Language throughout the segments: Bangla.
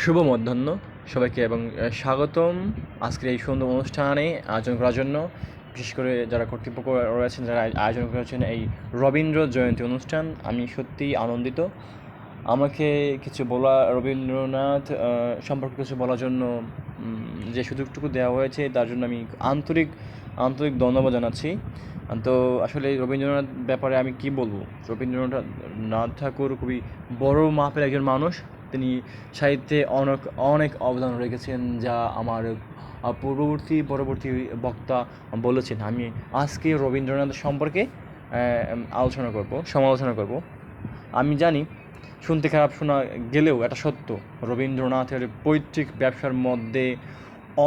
শুভ মধ্যাহ্ন সবাইকে এবং স্বাগতম আজকের এই সুন্দর অনুষ্ঠানে আয়োজন করার জন্য। বিশেষ করে যারা কর্তৃপক্ষ রয়েছেন, যারা আয়োজন করেছেন এই রবীন্দ্র জয়ন্তী অনুষ্ঠান, আমি সত্যিই আনন্দিত। আমাকে কিছু বলা, রবীন্দ্রনাথ সম্পর্কে কিছু বলার জন্য যে সুযোগটুকু দেওয়া হয়েছে তার জন্য আমি আন্তরিক আন্তরিক ধন্যবাদ জানাচ্ছি। তো আসলে রবীন্দ্রনাথ ব্যাপারে আমি কি বলবো, রবীন্দ্রনাথ ঠাকুর খুবই বড় মাপের একজন মানুষ। তিনি সাহিত্যে অনেক অনেক অবদান রেখেছেন, যা আমার পরবর্তী বক্তা বলেছেন। আমি আজকে রবীন্দ্রনাথ সম্পর্কে সমালোচনা করব। আমি জানি শুনতে খারাপ শোনা গেলেও এটা সত্য, রবীন্দ্রনাথের পৈতৃক ব্যবসার মধ্যে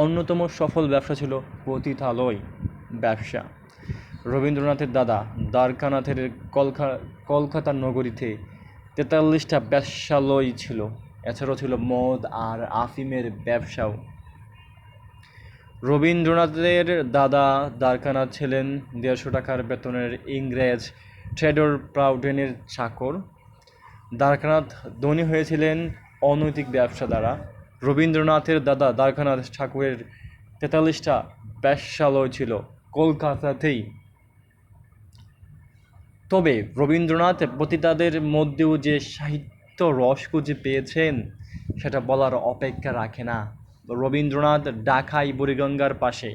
অন্যতম সফল ব্যবসা ছিল পতিতালয় ব্যবসা। রবীন্দ্রনাথের দাদা দ্বারকানাথের কলকাতা নগরীতে 43টা ব্যবসালয় ছিল। এছাড়াও ছিল মদ আর আফিমের ব্যবসাও। রবীন্দ্রনাথের দাদা দ্বারকানাথ ছিলেন 150 টাকার বেতনের ইংরেজ ট্রেডর প্রাউডেনের চাকর। দ্বারকানাথ ধনী হয়েছিলেন অনৈতিক ব্যবসা দ্বারা। রবীন্দ্রনাথের দাদা দ্বারকানাথ ঠাকুরের 43টা ব্যবসালয় ছিল কলকাতাতেই। তবে রবীন্দ্রনাথ পতিতাদের মধ্যেও যে সাহিত্য রস খুঁজে পেয়েছেন সেটা বলার অপেক্ষা রাখে না। রবীন্দ্রনাথ ঢাকায় বুড়িগঙ্গার পাশে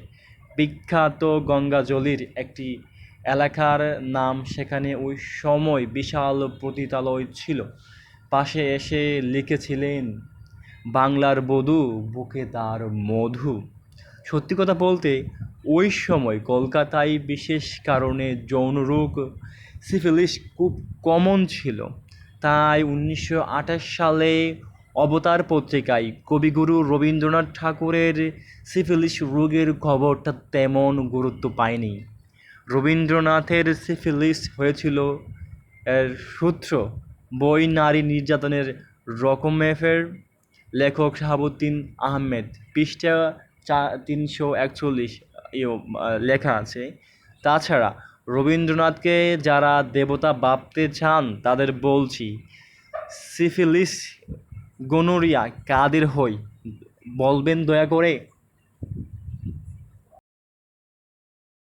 বিখ্যাত গঙ্গাজলির একটি এলাকার নাম, সেখানে ওই সময় বিশাল পতিতালয় ছিল। পাশে এসে লিখেছিলেন, বাংলার বধূ বুকে তার মধু। সত্যি কথা বলতে ওই সময় কলকাতায় বিশেষ কারণে যৌনরোগ, সিফিলিস খুব কমন ছিল। তাই 1928 সালে অবতার পত্রিকায় কবিগুরু রবীন্দ্রনাথ ঠাকুরের সিফিলিস রোগের খবরটা তেমন গুরুত্ব পায়নি। রবীন্দ্রনাথের সিফিলিস হয়েছিল এর সূত্র বই নারী নির্যাতনের রকমেফের, লেখক শাহাবুদ্দিন আহমেদ, পৃষ্ঠা 341 লেখা আছে। তাছাড়া রবীন্দ্রনাথকে যারা দেবতা ভাবতে চান তাদের বলছি, সিফিলিস গনোরিয়া কাদের হয় বলবেন দয়া করে?